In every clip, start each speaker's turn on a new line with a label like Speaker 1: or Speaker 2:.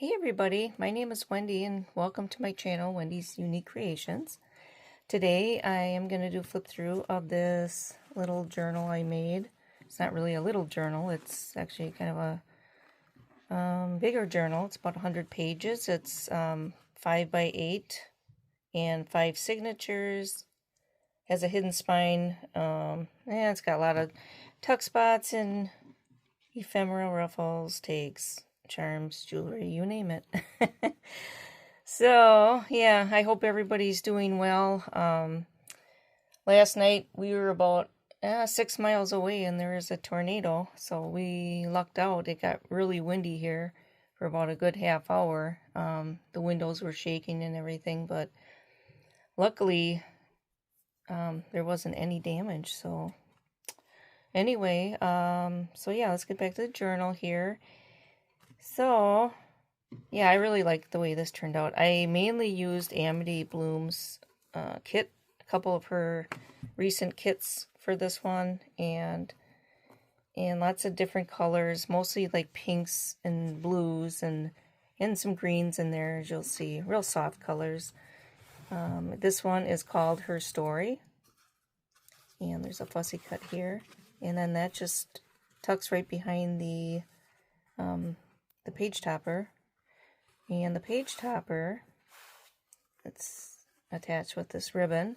Speaker 1: Hey everybody, my name is Wendy and welcome to my channel, Wendy's Unique Creations. Today I am going to do a flip through of this little journal I made. It's not really a little journal, it's actually kind of a bigger journal. It's about 100 pages. It's 5 by 8 and 5 signatures. Has a hidden spine. It's got a lot of tuck spots and ephemeral ruffles, tags, charms, jewelry, you name it. So, yeah, I hope everybody's doing well. Last night we were about 6 miles away and there was a tornado, so we lucked out. It got really windy here for about a good half hour. The windows were shaking and everything, but luckily there wasn't any damage. So anyway, so yeah, let's get back to the journal here. So, yeah, I really like the way this turned out. I mainly used Amity Bloom's kit, a couple of her recent kits for this one, and lots of different colors, mostly like pinks and blues and some greens in there, as you'll see, real soft colors. This one is called Her Story, and there's a fussy cut here, and then that just tucks right behind the page topper. And the page topper, it's attached with this ribbon.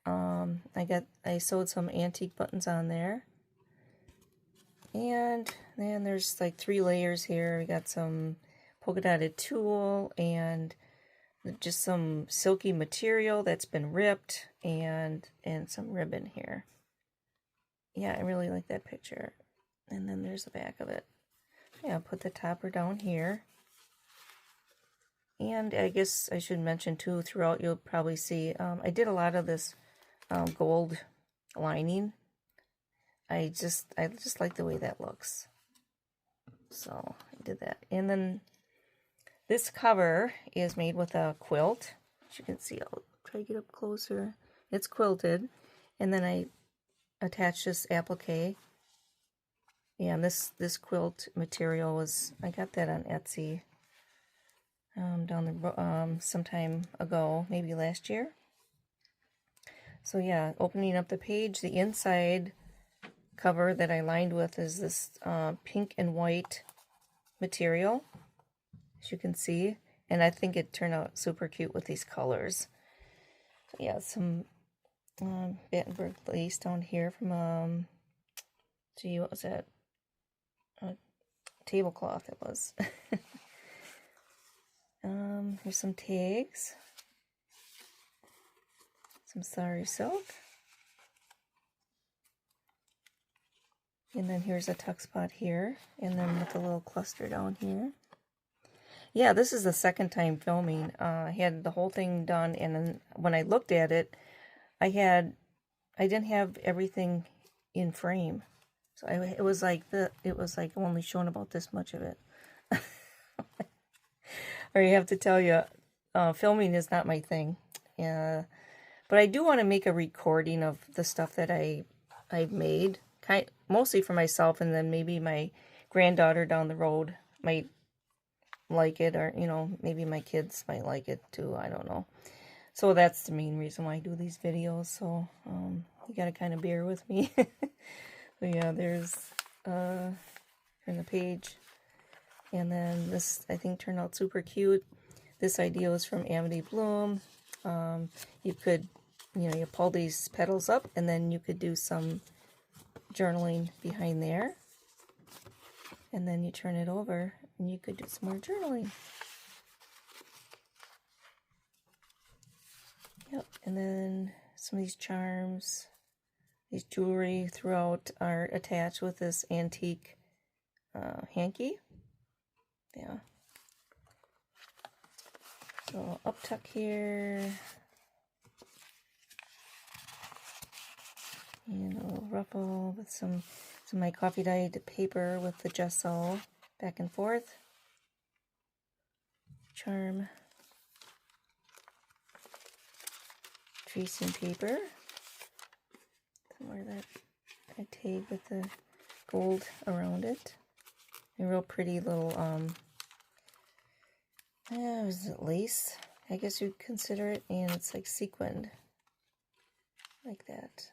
Speaker 1: I sewed some antique buttons on there. And then there's like 3 layers here. We got some polka dotted tulle and just some silky material that's been ripped and some ribbon here. Yeah, I really like that picture. And then there's the back of it. Yeah, I'll put the topper down here. And I guess I should mention too, throughout you'll probably see, I did a lot of this gold lining. I just like the way that looks. So I did that. And then this cover is made with a quilt. As you can see, I'll try to get up closer. It's quilted. And then I attached this applique. And this quilt material was, I got that on Etsy. Sometime ago, maybe last year. So yeah, opening up the page, the inside cover that I lined with is this pink and white material, as you can see, and I think it turned out super cute with these colors. So yeah, some Battenberg lace down here from gee, what was that? Tablecloth it was. Here's some tags, some sari silk, and then here's a tuck spot here, and then with a little cluster down here. Yeah, this is the second time filming. I had the whole thing done, and then when I looked at it, I didn't have everything in frame, so it was like only showing about this much of it. Or you have to tell you, filming is not my thing. But I do want to make a recording of the stuff that I've made, mostly for myself, and then maybe my granddaughter down the road might like it, or maybe my kids might like it too. I don't know. So that's the main reason why I do these videos. So you gotta kind of bear with me. So yeah, there's in the page. And then this, I think, turned out super cute. This idea was from Amity Bloom. You could, you pull these petals up, and then you could do some journaling behind there. And then you turn it over, and you could do some more journaling. Yep, and then some of these charms, these jewelry throughout are attached with this antique hanky. Yeah. So up tuck here, and a little ruffle with some of my coffee dyed paper with the gesso back and forth. Charm, tracing paper. Somewhere that tag with the gold around it. A real pretty little Is it lace? I guess you'd consider it, and it's like sequined, like that.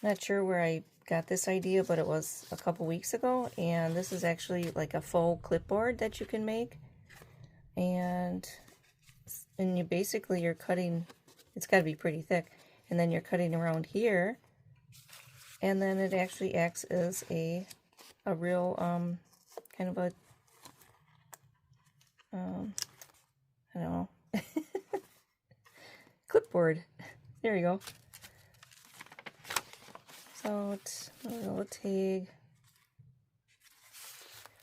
Speaker 1: Not sure where I got this idea, but it was a couple weeks ago, and this is actually like a faux clipboard that you can make, and you basically you're cutting, it's got to be pretty thick, and then you're cutting around here, and then it actually acts as a real kind of a I don't know clipboard. There you go. So it's a little tag.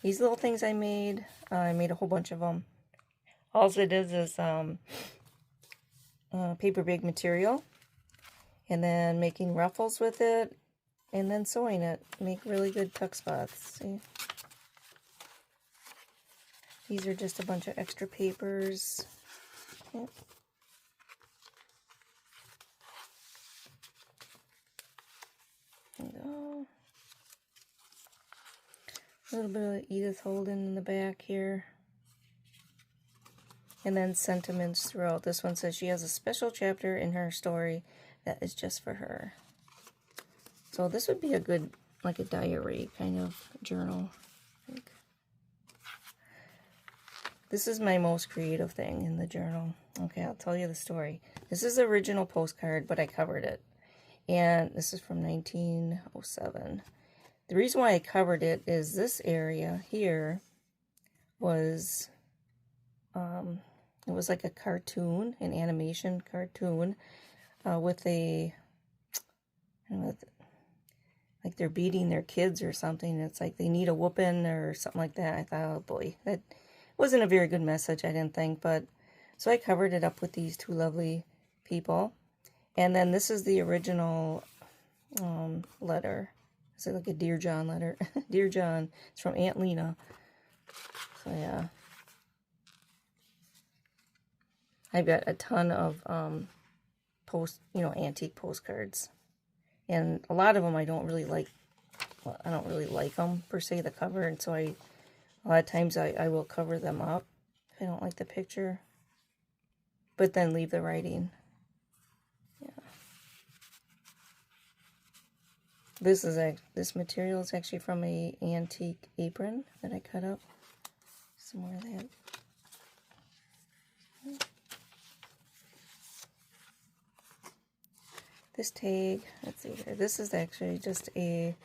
Speaker 1: These little things I made a whole bunch of them. All it is paper bag material, and then making ruffles with it, and then sewing it. Make really good tuck spots. See? These are just a bunch of extra papers. Yep. There we go. A little bit of Edith Holden in the back here. And then sentiments throughout. This one says she has a special chapter in her story that is just for her. So this would be a good, like a diary kind of journal, I think. This is my most creative thing in the journal. Okay, I'll tell you the story. This is the original postcard, but I covered it. And this is from 1907. The reason why I covered it is this area here was, it was like a cartoon, an animation cartoon, with a, like they're beating their kids or something. It's like they need a whooping or something like that. I thought, oh boy, that wasn't a very good message, I didn't think. But so I covered it up with these two lovely people. And then this is the original letter. It's like a Dear John letter. Dear John. It's from Aunt Lena. So yeah. I've got a ton of antique postcards. And a lot of them I don't really like. Well, I don't really like them per se, the cover, and so a lot of times I will cover them up if I don't like the picture, but then leave the writing. Yeah. This material is actually from a antique apron that I cut up. Some more of that. This tag, let's see here. This is actually just a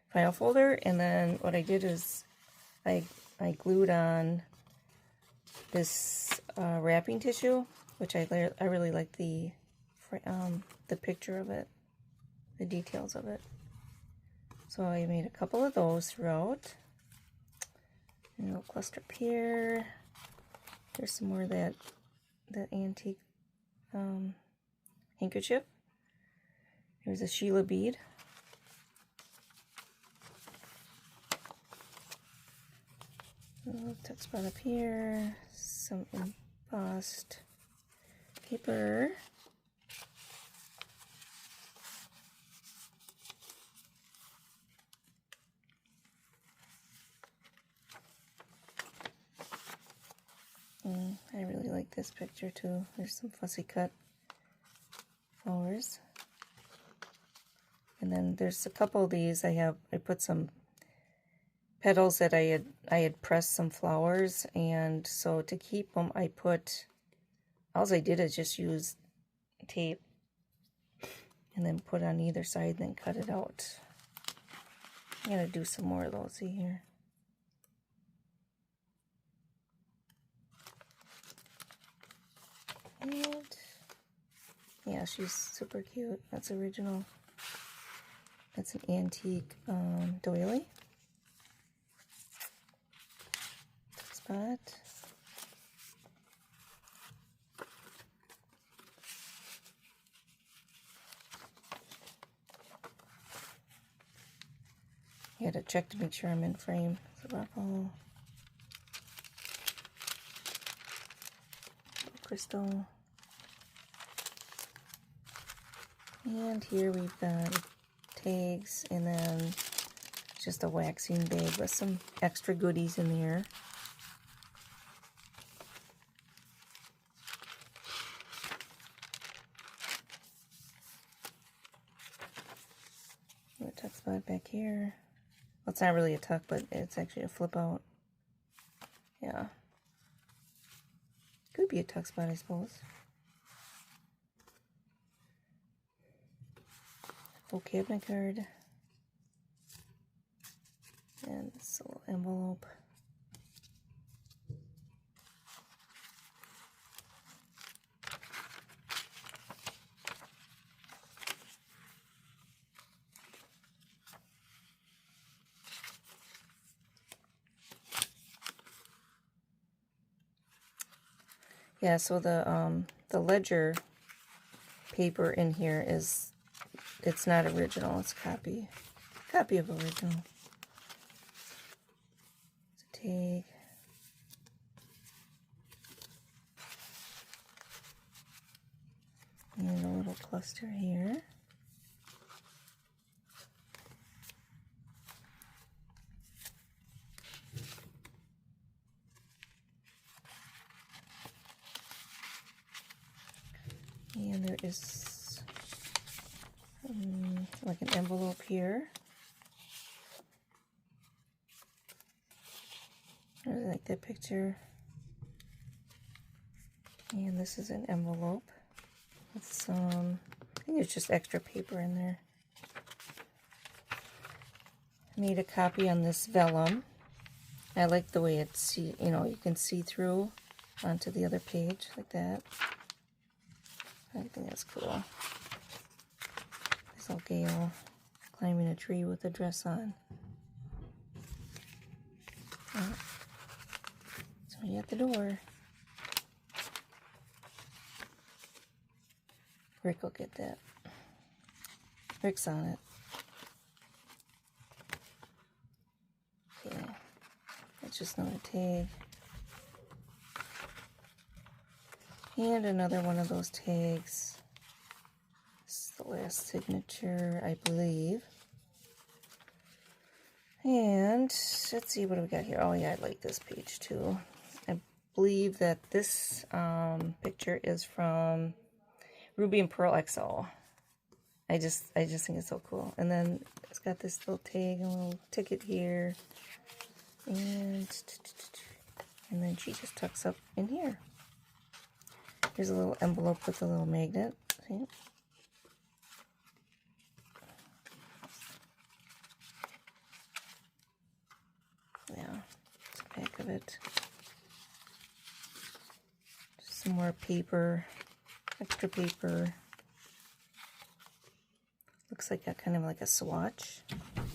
Speaker 1: file folder, and then what I did is I glued on this wrapping tissue, which I really like the picture of it, the details of it. So I made a couple of those throughout. And a little cluster up here. There's some more of that antique handkerchief. Here's a Sheila bead. A little tuck spot up here. Some embossed paper. I really like this picture too. There's some fussy cut flowers. And then there's a couple of these. I put some petals that I had pressed some flowers, and so to keep them all I did is just use tape and then put on either side and then cut it out. I'm gonna do some more of those. See here. And yeah, she's super cute. That's original. That's an antique doily. Spot. You had to check to make sure I'm in frame. It's a ruffle. Crystal. And here we've got tags, and then just a waxing bag with some extra goodies in there. A tuck spot back here. Well, it's not really a tuck, but it's actually a flip out. Yeah. Could be a tuck spot, I suppose. Full cabinet card. And this little envelope. Yeah, so the ledger paper in here is, it's not original, it's copy of original. It's a tag. And a little cluster here. And there is like an envelope here. I really like that picture. And this is an envelope with some, I think it's just extra paper in there. I made a copy on this vellum. I like the way it's, you know, you can see through onto the other page like that. I think that's cool. This little Gail climbing a tree with a dress on. Oh. Somebody at the door. Rick will get that. Rick's on it. Okay. That's just not a tag. And another one of those tags. This is the last signature, I believe. And let's see, what do we got here? Oh yeah, I like this page too. I believe that this picture is from Ruby and Pearl XL. I just think it's so cool. And then it's got this little tag, a little ticket here. And then she just tucks up in here. Here's a little envelope with a little magnet. See? Yeah, it's a pack of it. Just some more paper, extra paper. Looks like a kind of like a swatch,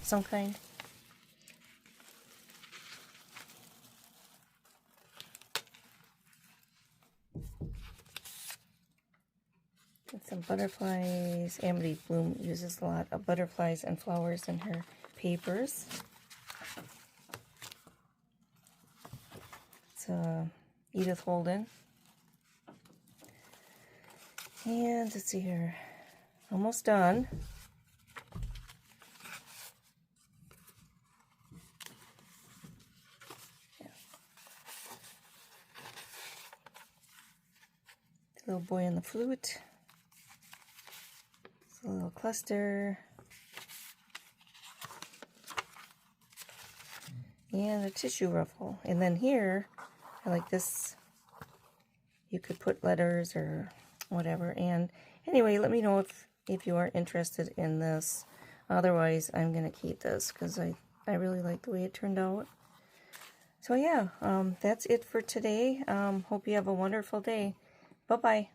Speaker 1: some kind. And some butterflies. Amity Bloom uses a lot of butterflies and flowers in her papers. It's Edith Holden. And let's see here. Almost done. Yeah. The little boy on the flute. A little cluster, and a tissue ruffle. And then here, I like this, you could put letters or whatever. And anyway, let me know if you are interested in this. Otherwise, I'm going to keep this because I really like the way it turned out. So yeah, that's it for today. Hope you have a wonderful day. Bye-bye.